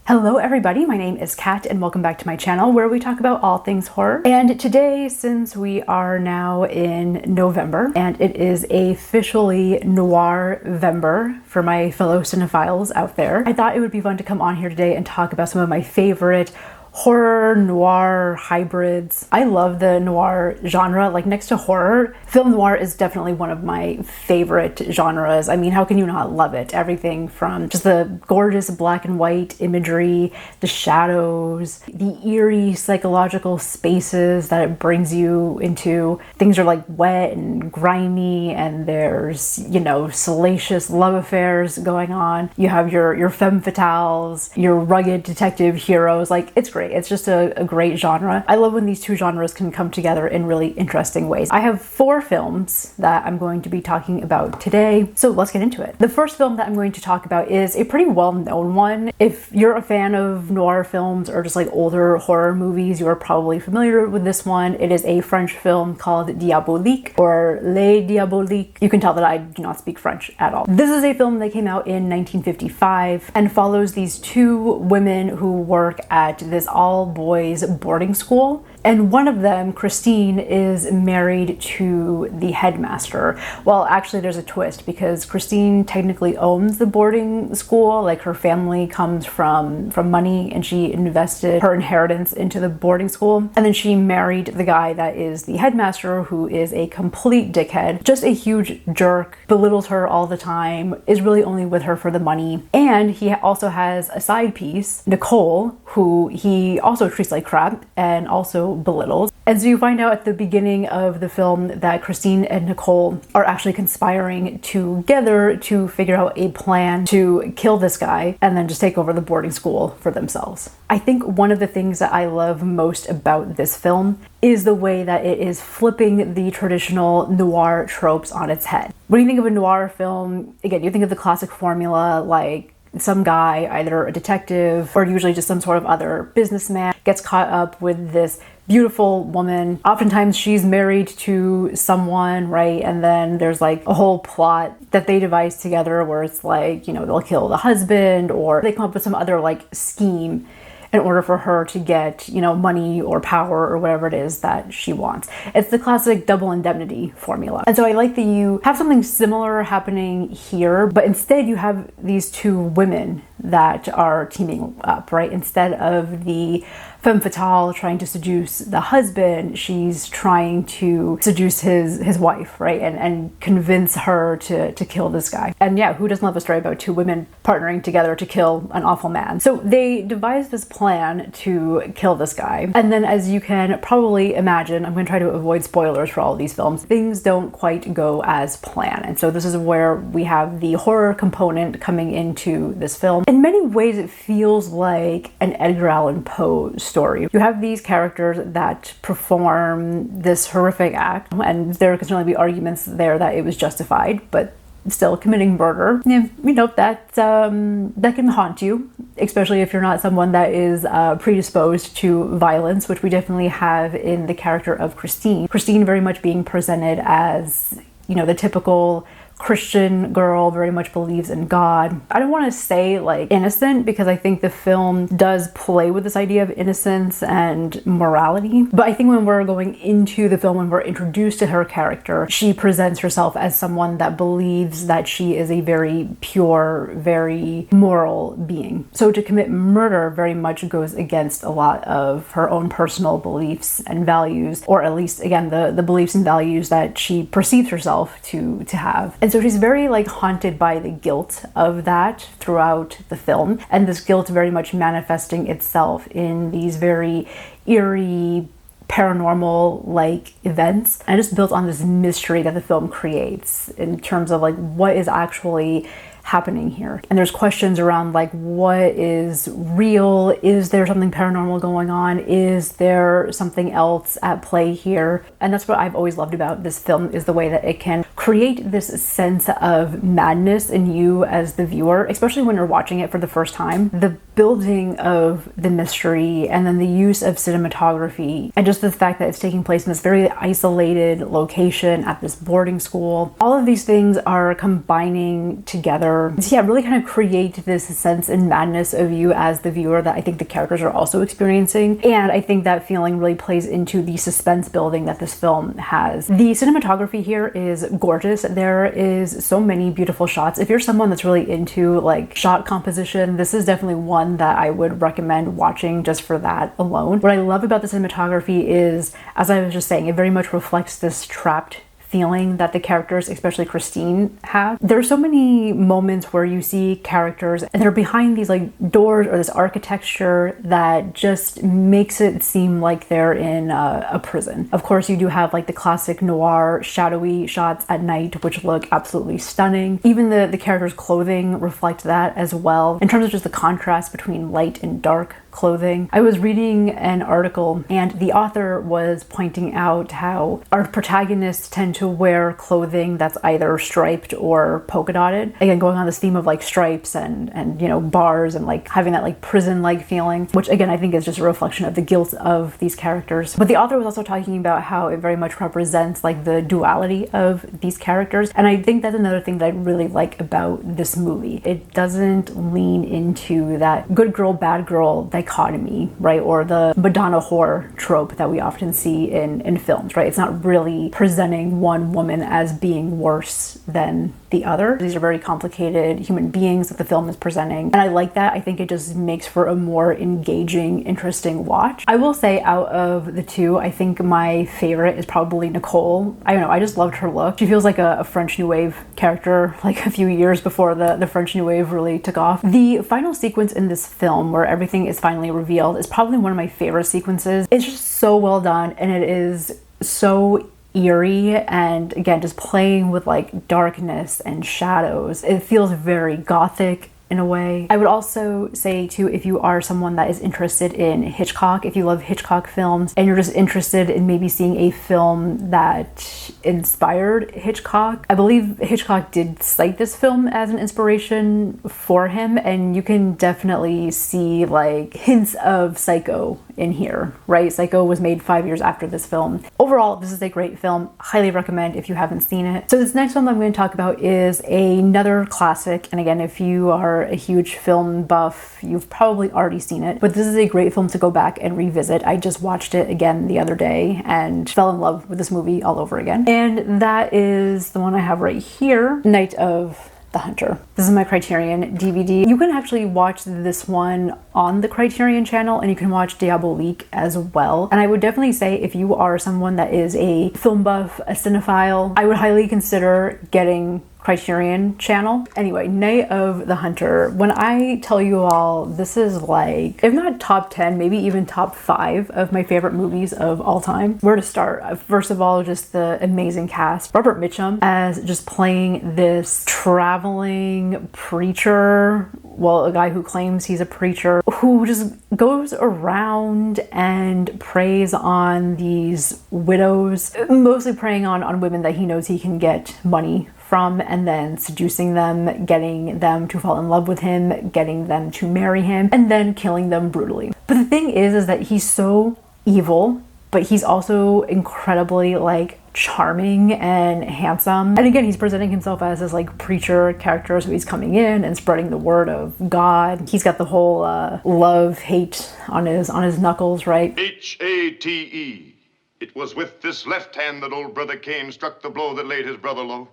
Hello everybody, my name is Kat and welcome back to my channel where we talk about all things horror. And today, since we are now in November and it is officially Noirvember for my fellow cinephiles out there, I thought it would be fun to come on here today and talk about some of my favorite horror noir hybrids. I love the noir genre. Like, next to horror, film noir is definitely one of my favorite genres. I mean, how can you not love it? Everything from just the gorgeous black and white imagery, the shadows, the eerie psychological spaces that it brings you into. Things are like wet and grimy, and there's, you know, salacious love affairs going on. You have your femme fatales, your rugged detective heroes. Like, it's great. It's just a great genre. I love when these two genres can come together in really interesting ways. I have 4 films that I'm going to be talking about today, so let's get into it. The first film that I'm going to talk about is a pretty well-known one. If you're a fan of noir films or just like older horror movies, you are probably familiar with this one. It is a French film called Diabolique, or Les Diaboliques. You can tell that I do not speak French at all. This is a film that came out in 1955 and follows these 2 women who work at this all-boys boarding school, and one of them, Christine, is married to the headmaster. Well, actually there's a twist, because Christine technically owns the boarding school. Like, her family comes from money, and she invested her inheritance into the boarding school, and then she married the guy that is the headmaster, who is a complete dickhead, just a huge jerk, belittles her all the time, is really only with her for the money. And he also has a side piece, Nicole, who he also treats like crap and also belittles. And so you find out at the beginning of the film that Christine and Nicole are actually conspiring together to figure out a plan to kill this guy and then just take over the boarding school for themselves. I think one of the things that I love most about this film is the way that it is flipping the traditional noir tropes on its head. When you think of a noir film, again, you think of the classic formula, like some guy, either a detective or usually just some sort of other businessman, gets caught up with this beautiful woman. Oftentimes she's married to someone, right? And then there's like a whole plot that they devise together where it's like, you know, they'll kill the husband, or they come up with some other like scheme in order for her to get, you know, money or power or whatever it is that she wants. It's the classic double indemnity formula. And so I like that you have something similar happening here, but instead you have these 2 women that are teaming up, right? Instead of the femme fatale trying to seduce the husband, she's trying to seduce his wife, right? And convince her to kill this guy. And yeah, who doesn't love a story about 2 women partnering together to kill an awful man? So they devise this plan to kill this guy. And then, as you can probably imagine, I'm going to try to avoid spoilers for all of these films, things don't quite go as planned. And so this is where we have the horror component coming into this film. In many ways, it feels like an Edgar Allan Poe story. You have these characters that perform this horrific act, and there can certainly be arguments there that it was justified, but still committing murder. Yeah, you know, that can haunt you, especially if you're not someone that is predisposed to violence, which we definitely have in the character of Christine. Christine very much being presented as, you know, the typical Christian girl, very much believes in God. I don't want to say like innocent, because I think the film does play with this idea of innocence and morality. But I think when we're going into the film, when we're introduced to her character, she presents herself as someone that believes that she is a very pure, very moral being. So to commit murder very much goes against a lot of her own personal beliefs and values, or at least, again, the beliefs and values that she perceives herself to have. And so she's very like haunted by the guilt of that throughout the film, and this guilt very much manifesting itself in these very eerie, paranormal like events, and just built on this mystery that the film creates in terms of like what is actually happening here. And there's questions around like, what is real? Is there something paranormal going on? Is there something else at play here? And that's what I've always loved about this film, is the way that it can create this sense of madness in you as the viewer, especially when you're watching it for the first time. The building of the mystery, and then the use of cinematography, and just the fact that it's taking place in this very isolated location at this boarding school. All of these things are combining together to, yeah, really kind of create this sense and madness of you as the viewer that I think the characters are also experiencing. And I think that feeling really plays into the suspense building that this film has. The cinematography here is gorgeous. There is so many beautiful shots. If you're someone that's really into like shot composition, this is definitely one that I would recommend watching just for that alone. What I love about the cinematography is, as I was just saying, it very much reflects this trapped feeling that the characters, especially Christine, have. There are so many moments where you see characters and they're behind these like doors or this architecture that just makes it seem like they're in a prison. Of course, you do have like the classic noir shadowy shots at night, which look absolutely stunning. Even the characters' clothing reflect that as well, in terms of just the contrast between light and dark clothing. I was reading an article and the author was pointing out how our protagonists tend to wear clothing that's either striped or polka dotted. Again, going on this theme of like stripes and you know, bars and like having that like prison-like feeling, which again I think is just a reflection of the guilt of these characters. But the author was also talking about how it very much represents like the duality of these characters, and I think that's another thing that I really like about this movie. It doesn't lean into that good girl, bad girl dichotomy, right? Or the Madonna whore trope that we often see in films, right? It's not really presenting one woman as being worse than the other. These are very complicated human beings that the film is presenting, and I like that. I think it just makes for a more engaging, interesting watch. I will say, out of the two, I think my favorite is probably Nicole. I don't know, I just loved her look. She feels like a French New Wave character, like a few years before the French New Wave really took off. The final sequence in this film, where everything is finally revealed, is probably one of my favorite sequences. It's just so well done, and it is so eerie, and again, just playing with like darkness and shadows. It feels very gothic in a way. I would also say too, if you are someone that is interested in Hitchcock, if you love Hitchcock films and you're just interested in maybe seeing a film that inspired Hitchcock, I believe Hitchcock did cite this film as an inspiration for him, and you can definitely see like hints of Psycho in here, right? Psycho was made 5 years after this film. Overall, this is a great film. Highly recommend if you haven't seen it. So this next one that I'm going to talk about is another classic, and again, if you are a huge film buff, you've probably already seen it, but this is a great film to go back and revisit. I just watched it again the other day and fell in love with this movie all over again, and that is the one I have right here, Night of the Hunter. This is my Criterion DVD. You can actually watch this one on the Criterion channel, and you can watch Diabolique as well. And I would definitely say, if you are someone that is a film buff, a cinephile, I would highly consider getting Criterion channel. Anyway, Night of the Hunter. When I tell you all, this is like, if not top 10, maybe even top 5 of my favorite movies of all time. Where to start? First of all, just the amazing cast. Robert Mitchum as just playing this traveling preacher, well, a guy who claims he's a preacher, who just goes around and preys on these widows, mostly preying on women that he knows he can get money from, and then seducing them, getting them to fall in love with him, getting them to marry him, and then killing them brutally. But the thing is that he's so evil, but he's also incredibly like charming and handsome. And again, he's presenting himself as this like preacher character, so he's coming in and spreading the word of God. He's got the whole love hate on his knuckles, right? H-A-T-E. It was with this left hand that old brother Cain struck the blow that laid his brother low.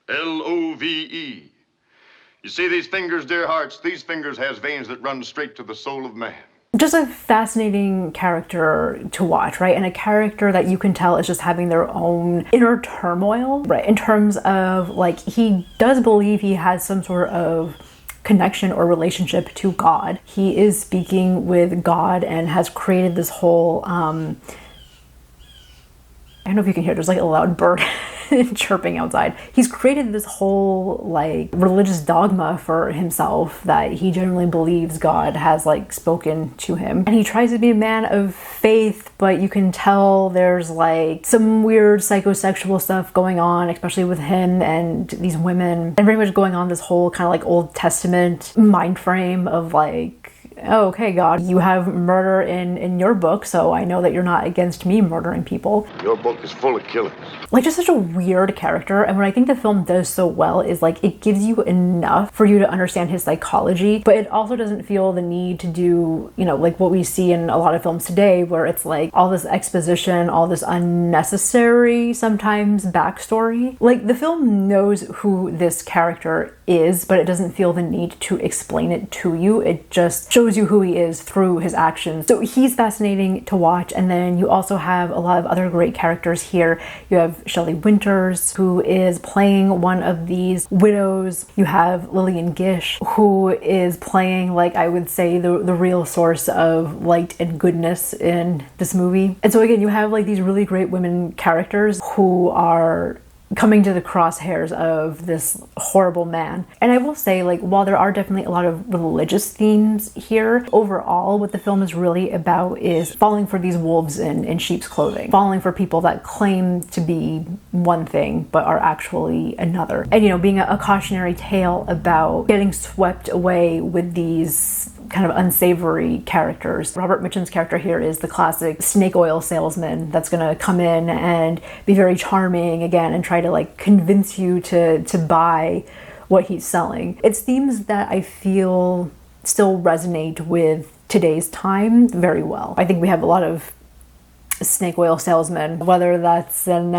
L-O-V-E. You see these fingers, dear hearts? These fingers has veins that run straight to the soul of man. Just a fascinating character to watch, right? And a character that you can tell is just having their own inner turmoil, right? In terms of like, he does believe he has some sort of connection or relationship to God. He is speaking with God and has created this whole, I don't know if you can hear, there's like a loud bird chirping outside. He's created this whole like religious dogma for himself that he genuinely believes God has like spoken to him. And he tries to be a man of faith, but you can tell there's like some weird psychosexual stuff going on, especially with him and these women, and very much going on this whole kind of like Old Testament mind frame of like, oh, okay, God, you have murder in your book, so I know that you're not against me murdering people. Your book is full of killers. Like, just such a weird character. And what I think the film does so well is like it gives you enough for you to understand his psychology, but it also doesn't feel the need to do, you know, like what we see in a lot of films today where it's like all this exposition, all this unnecessary sometimes backstory. Like, the film knows who this character is, but it doesn't feel the need to explain it to you. It just shows you who he is through his actions. So he's fascinating to watch. And then you also have a lot of other great characters here. You have Shelley Winters, who is playing one of these widows. You have Lillian Gish, who is playing, like, I would say the real source of light and goodness in this movie. And so again, you have like these really great women characters who are coming to the crosshairs of this horrible man. And I will say, like, while there are definitely a lot of religious themes here, overall what the film is really about is falling for these wolves in sheep's clothing, falling for people that claim to be one thing but are actually another. And, you know, being a cautionary tale about getting swept away with these kind of unsavory characters. Robert Mitchum's character here is the classic snake oil salesman that's gonna come in and be very charming again and try to like convince you to buy what he's selling. It's themes that I feel still resonate with today's time very well. I think we have a lot of snake oil salesmen, whether that's in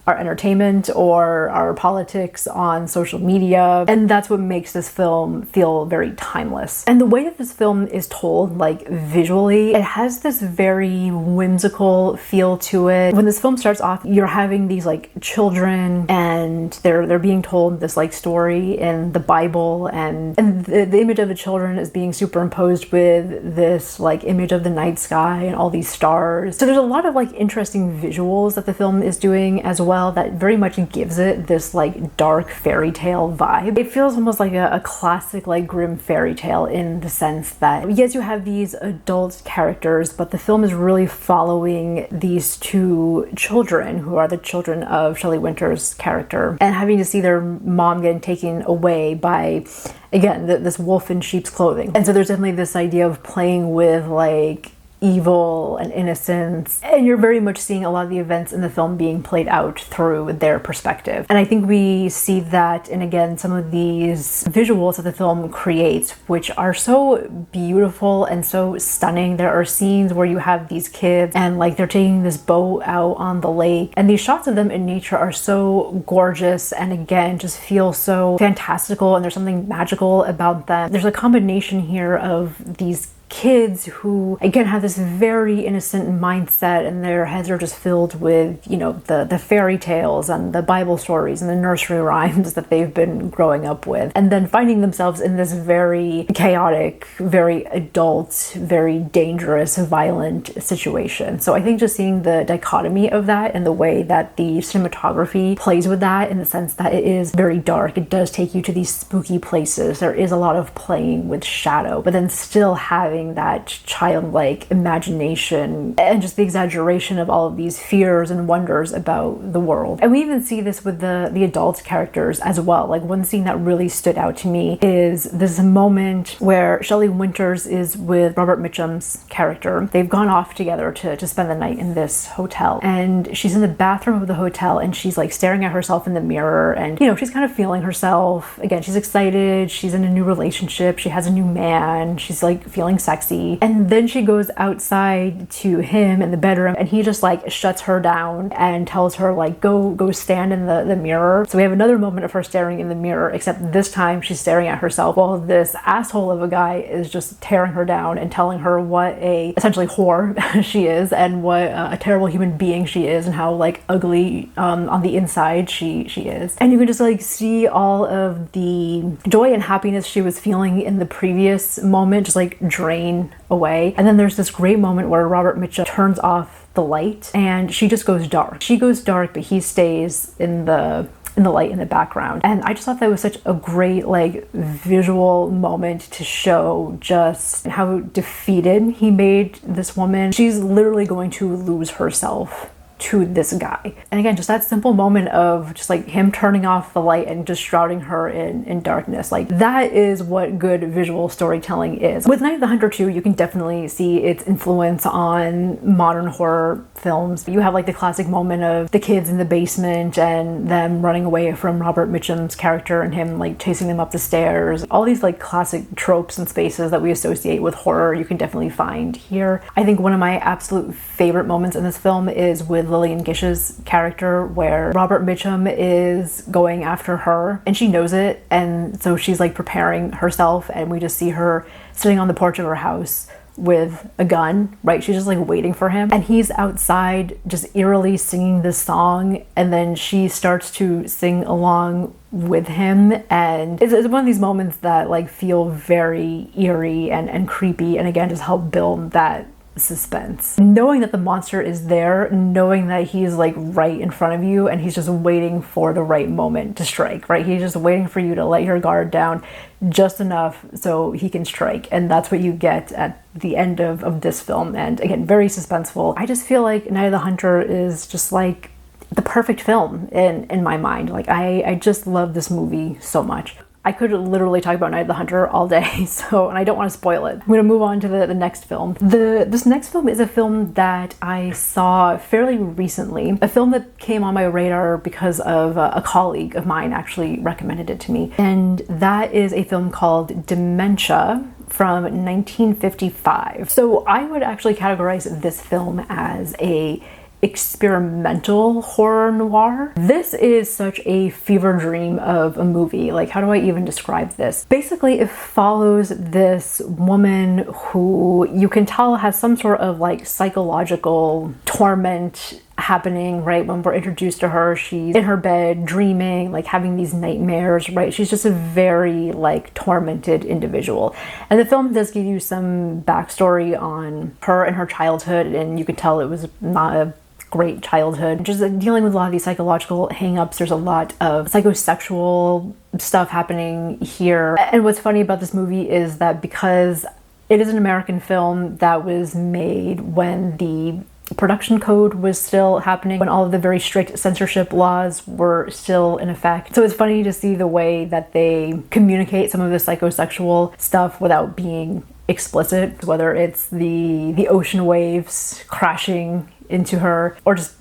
our entertainment or our politics on social media, and that's what makes this film feel very timeless. And the way that this film is told, like visually, it has this very whimsical feel to it. When this film starts off, you're having these like children and they're being told this like story in the Bible, and the image of the children is being superimposed with this like image of the night sky and all these stars. So there's a lot of like interesting visuals that the film is doing as well that very much gives it this like dark fairy tale vibe. It feels almost like a classic like grim fairy tale in the sense that yes, you have these adult characters, but the film is really following these two children who are the children of Shelley Winters' character and having to see their mom getting taken away by, again, this wolf in sheep's clothing. And so there's definitely this idea of playing with like evil and innocence, and you're very much seeing a lot of the events in the film being played out through their perspective. And I think we see that in, again, some of these visuals that the film creates, which are so beautiful and so stunning. There are scenes where you have these kids and like they're taking this boat out on the lake, and these shots of them in nature are so gorgeous and again just feel so fantastical, and there's something magical about them. There's a combination here of these kids who again have this very innocent mindset, and their heads are just filled with, you know, the fairy tales and the Bible stories and the nursery rhymes that they've been growing up with, and then finding themselves in this very chaotic, very adult, very dangerous, violent situation. So I think just seeing the dichotomy of that and the way that the cinematography plays with that, in the sense that it is very dark, it does take you to these spooky places, there is a lot of playing with shadow, but then still having that childlike imagination and just the exaggeration of all of these fears and wonders about the world. And we even see this with the adult characters as well. Like, one scene that really stood out to me is this moment where Shelley Winters is with Robert Mitchum's character. They've gone off together to spend the night in this hotel, and she's in the bathroom of the hotel and she's like staring at herself in the mirror, and you know, she's kind of feeling herself. Again, she's excited, she's in a new relationship, she has a new man, she's like feeling sexy. And then she goes outside to him in the bedroom, and he just like shuts her down and tells her like, go stand in the mirror. So we have another moment of her staring in the mirror, except this time she's staring at herself while this asshole of a guy is just tearing her down and telling her what a essentially whore she is, and what a terrible human being she is, and how like ugly on the inside she is. And you can just like see all of the joy and happiness she was feeling in the previous moment just like drain away. And then there's this great moment where Robert Mitchum turns off the light and she just goes dark. She goes dark, but he stays in the light in the background. And I just thought that was such a great like visual moment to show just how defeated he made this woman. She's literally going to lose herself to this guy. And again, just that simple moment of just like him turning off the light and just shrouding her in darkness. Like that is what good visual storytelling is. With Night of the Hunter 2, you can definitely see its influence on modern horror films. You have like the classic moment of the kids in the basement and them running away from Robert Mitchum's character and him like chasing them up the stairs. All these like classic tropes and spaces that we associate with horror, you can definitely find here. I think one of my absolute favorite moments in this film is with Lillian Gish's character, where Robert Mitchum is going after her and she knows it, and so she's like preparing herself and we just see her sitting on the porch of her house with a gun, right? She's just like waiting for him and he's outside just eerily singing this song, and then she starts to sing along with him, and it's one of these moments that like feel very eerie and creepy, and again just help build that suspense. Knowing that the monster is there, knowing that he's like right in front of you and he's just waiting for the right moment to strike, right? He's just waiting for you to let your guard down just enough so he can strike, and that's what you get at the end of this film. And again, very suspenseful. I just feel like Night of the Hunter is just like the perfect film in my mind. Like I just love this movie so much. I could literally talk about Night of the Hunter all day, and I don't want to spoil it. I'm going to move on to the next film. This next film is a film that I saw fairly recently. A film that came on my radar because of a colleague of mine actually recommended it to me. And that is a film called Dementia from 1955. So I would actually categorize this film as a experimental horror noir. This is such a fever dream of a movie. Like, how do I even describe this? Basically, it follows this woman who you can tell has some sort of like psychological torment happening, right? When we're introduced to her, she's in her bed dreaming, like having these nightmares, right? She's just a very like tormented individual. And the film does give you some backstory on her and her childhood, and you can tell it was not a great childhood. Just dealing with a lot of these psychological hang-ups. There's a lot of psychosexual stuff happening here. And what's funny about this movie is that because it is an American film that was made when the production code was still happening, when all of the very strict censorship laws were still in effect. So it's funny to see the way that they communicate some of the psychosexual stuff without being explicit, whether it's the ocean waves crashing into her or just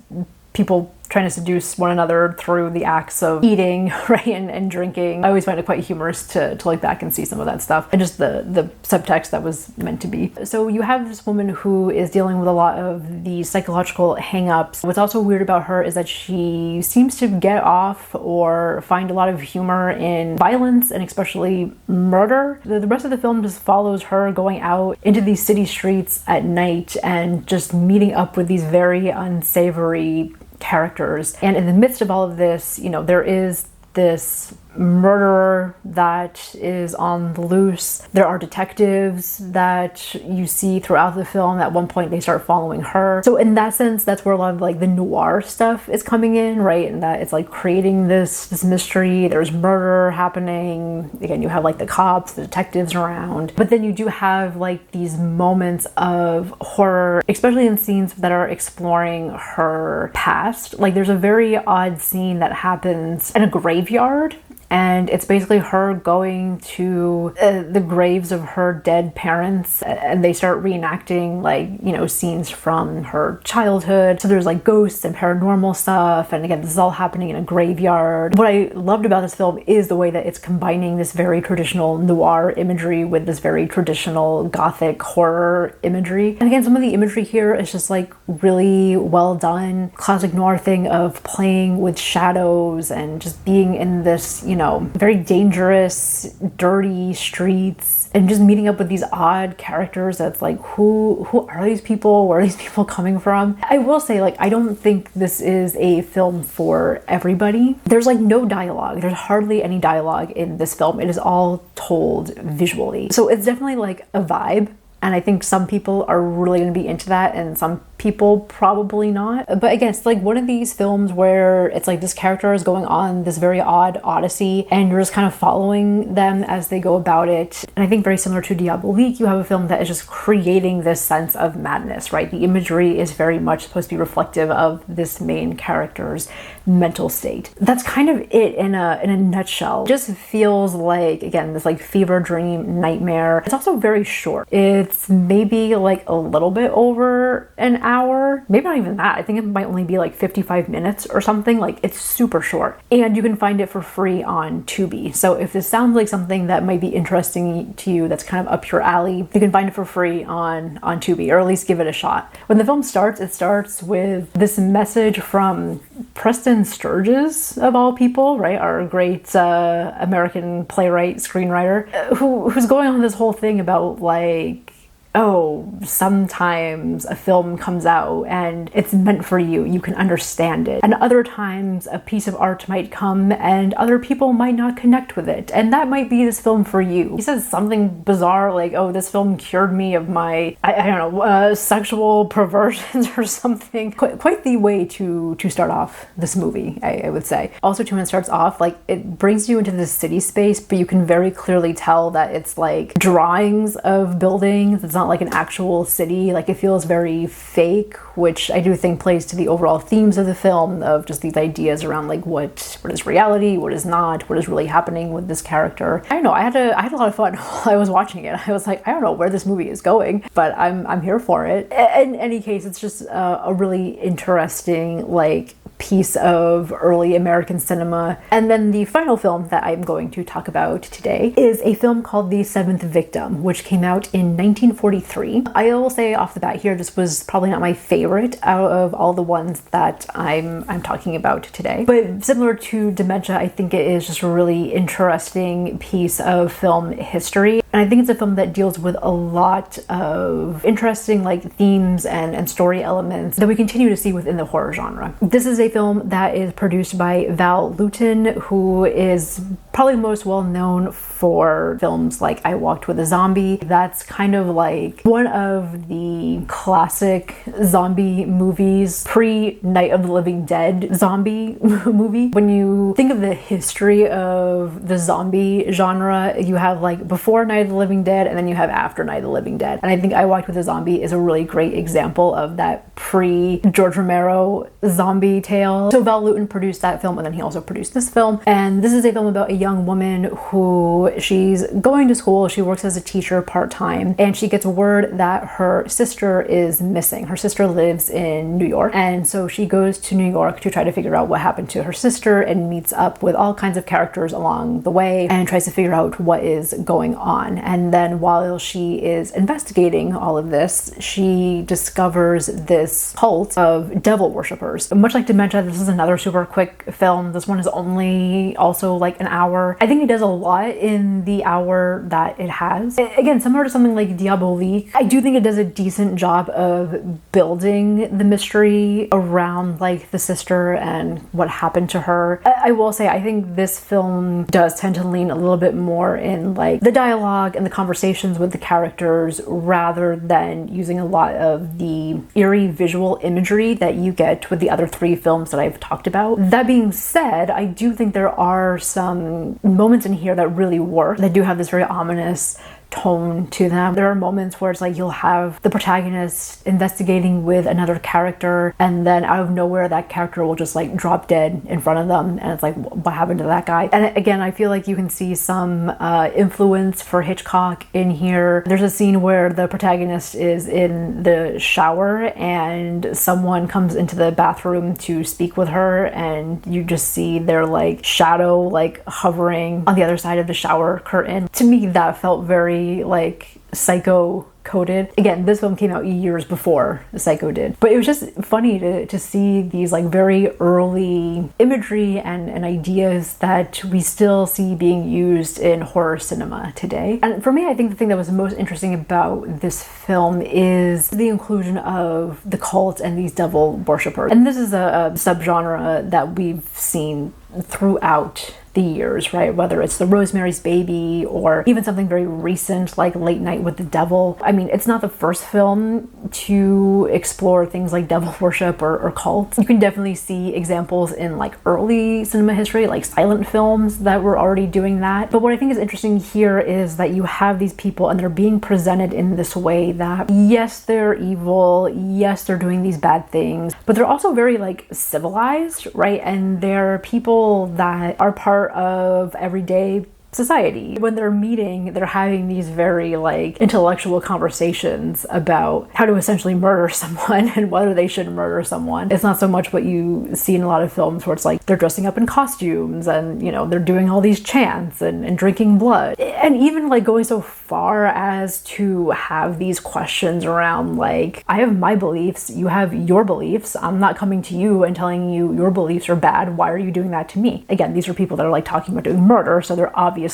people trying to seduce one another through the acts of eating, right, and drinking. I always find it quite humorous to look back and see some of that stuff and just the subtext that was meant to be. So you have this woman who is dealing with a lot of the psychological hang-ups. What's also weird about her is that she seems to get off or find a lot of humor in violence and especially murder. The rest of the film just follows her going out into these city streets at night and just meeting up with these very unsavory characters. And in the midst of all of this, you know, there is this murderer that is on the loose. There are detectives that you see throughout the film. At one point they start following her. So in that sense, that's where a lot of like the noir stuff is coming in, right? And that it's like creating this mystery. There's murder happening. Again, you have like the cops, the detectives around. But then you do have like these moments of horror, especially in scenes that are exploring her past. Like there's a very odd scene that happens in a graveyard. And it's basically her going to the graves of her dead parents, and they start reenacting like, you know, scenes from her childhood. So there's like ghosts and paranormal stuff. And again, this is all happening in a graveyard. What I loved about this film is the way that it's combining this very traditional noir imagery with this very traditional gothic horror imagery. And again, some of the imagery here is just like really well done. Classic noir thing of playing with shadows and just being in this, you know, very dangerous, dirty streets, and just meeting up with these odd characters that's like, who are these people? Where are these people coming from? I will say, like, I don't think this is a film for everybody. There's like no dialogue. There's hardly any dialogue in this film. It is all told visually. So it's definitely like a vibe. And I think some people are really going to be into that, and some people probably not. But again, it's like one of these films where it's like this character is going on this very odd odyssey and you're just kind of following them as they go about it. And I think very similar to Diabolique, you have a film that is just creating this sense of madness, right? The imagery is very much supposed to be reflective of this main character's mental state. That's kind of it in a nutshell. It just feels like, again, this like fever dream nightmare. It's also very short. It's maybe like a little bit over an hour, maybe not even that. I think it might only be like 55 minutes or something. Like, it's super short, and you can find it for free on Tubi. So if this sounds like something that might be interesting to you, that's kind of up your alley, you can find it for free on Tubi, or at least give it a shot. When the film starts, it starts with this message from Preston Sturges, of all people, right? Our great American playwright, screenwriter, who's going on this whole thing about like, oh, sometimes a film comes out and it's meant for you, you can understand it. And other times a piece of art might come and other people might not connect with it. And that might be this film for you. He says something bizarre like, oh, this film cured me of my, I don't know, sexual perversions or something. Quite the way to start off this movie, I would say. Also, too, when it starts off, like, it brings you into this city space, but you can very clearly tell that it's like drawings of buildings. It's not like an actual city. Like, it feels very fake, which I do think plays to the overall themes of the film, of just these ideas around like what is reality, what is not, what is really happening with this character. I don't know, I had a lot of fun while I was watching it. I was like, I don't know where this movie is going, but I'm here for it. In any case, it's just a really interesting like piece of early American cinema. And then the final film that I'm going to talk about today is a film called The Seventh Victim, which came out in 1943. I will say off the bat here, this was probably not my favorite out of all the ones that I'm talking about today. But similar to Dementia, I think it is just a really interesting piece of film history. And I think it's a film that deals with a lot of interesting like themes and story elements that we continue to see within the horror genre. This is a film that is produced by Val Lewton, who is probably most well known for films like I Walked with a Zombie. That's kind of like one of the classic zombie movies, pre-Night of the Living Dead zombie movie. When you think of the history of the zombie genre, you have like before Night of the Living Dead and then you have after Night of the Living Dead. And I think I Walked with a Zombie is a really great example of that pre-George Romero zombie tale. So Val Lewton produced that film, and then he also produced this film. And this is a film about a young woman who she's going to school. She works as a teacher part-time, and she gets word that her sister is missing. Her sister lives in New York, and so she goes to New York to try to figure out what happened to her sister, and meets up with all kinds of characters along the way and tries to figure out what is going on. And then while she is investigating all of this, she discovers this cult of devil worshippers. Much like Dementia, this is another super quick film. This one is only also like an hour. I think it does a lot in the hour that it has. Again, similar to something like Diabolique, I do think it does a decent job of building the mystery around like the sister and what happened to her. I will say, I think this film does tend to lean a little bit more in like the dialogue and the conversations with the characters, rather than using a lot of the eerie visual imagery that you get with the other three films that I've talked about. That being said, I do think there are some moments in here that really work, that do have this very ominous tone to them. There are moments where it's like you'll have the protagonist investigating with another character, and then out of nowhere that character will just like drop dead in front of them, and it's like, what happened to that guy? And again, I feel like you can see some influence for Hitchcock in here. There's a scene where the protagonist is in the shower and someone comes into the bathroom to speak with her, and you just see their like shadow like hovering on the other side of the shower curtain. To me, that felt very like Psycho coded. Again, this film came out years before Psycho did, but it was just funny to see these like very early imagery and ideas that we still see being used in horror cinema today. And for me, I think the thing that was most interesting about this film is the inclusion of the cult and these devil worshippers. And this is a subgenre that we've seen throughout the years, right? Whether it's the Rosemary's Baby or even something very recent like Late Night with the Devil. I mean, it's not the first film to explore things like devil worship or cults. You can definitely see examples in like early cinema history, like silent films that were already doing that. But what I think is interesting here is that you have these people and they're being presented in this way that, yes, they're evil, yes, they're doing these bad things, but they're also very like civilized, right? And they're people that are part of everyday society. When they're meeting, they're having these very like intellectual conversations about how to essentially murder someone and whether they should murder someone. It's not so much what you see in a lot of films where it's like they're dressing up in costumes and, you know, they're doing all these chants and drinking blood. And even like going so far as to have these questions around like, I have my beliefs, you have your beliefs. I'm not coming to you and telling you your beliefs are bad. Why are you doing that to me? Again, these are people that are like talking about doing murder, so they're obviously,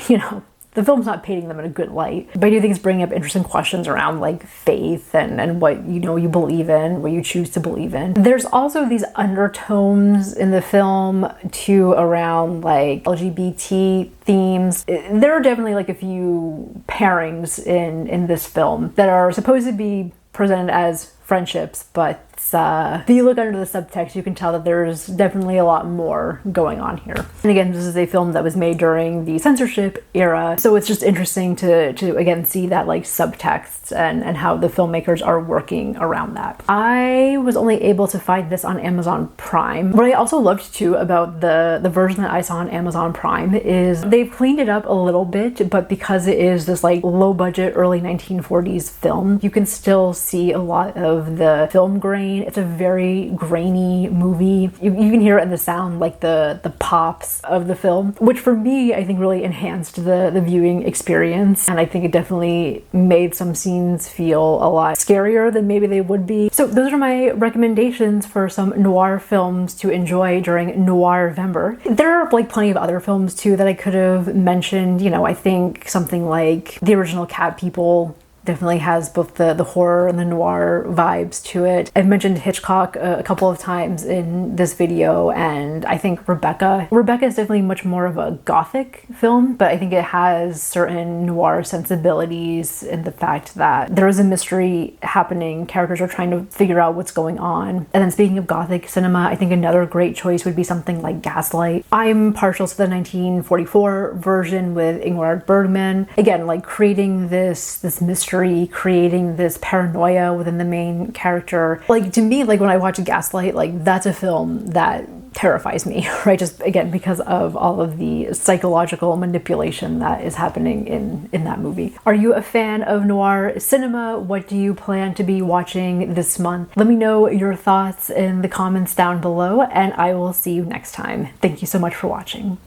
you know, the film's not painting them in a good light. But I do think it's bringing up interesting questions around like faith and what, you know, you believe in, what you choose to believe in. There's also these undertones in the film too around like LGBT themes. There are definitely like a few pairings in this film that are supposed to be presented as friendships, but if you look under the subtext, you can tell that there's definitely a lot more going on here. And again, this is a film that was made during the censorship era, so it's just interesting to again see that like subtext and how the filmmakers are working around that. I was only able to find this on Amazon Prime. What I also loved too about the version that I saw on Amazon Prime is they've cleaned it up a little bit, but because it is this like low budget early 1940s film, you can still see a lot of the film grain. It's a very grainy movie. You can hear it in the sound, like the pops of the film, which for me, I think really enhanced the viewing experience. And I think it definitely made some scenes feel a lot scarier than maybe they would be. So those are my recommendations for some noir films to enjoy during Noirvember. There are like plenty of other films too that I could have mentioned. You know, I think something like the original Cat People definitely has both the horror and the noir vibes to it. I've mentioned Hitchcock a couple of times in this video, and I think Rebecca is definitely much more of a gothic film, but I think it has certain noir sensibilities in the fact that there is a mystery happening, characters are trying to figure out what's going on. And then speaking of gothic cinema, I think another great choice would be something like Gaslight. I'm partial to the 1944 version with Ingmar Bergman. Again, like creating this mystery, creating this paranoia within the main character. Like to me, like when I watch Gaslight, like that's a film that terrifies me, right? Just again, because of all of the psychological manipulation that is happening in that movie. Are you a fan of noir cinema? What do you plan to be watching this month? Let me know your thoughts in the comments down below, and I will see you next time. Thank you so much for watching.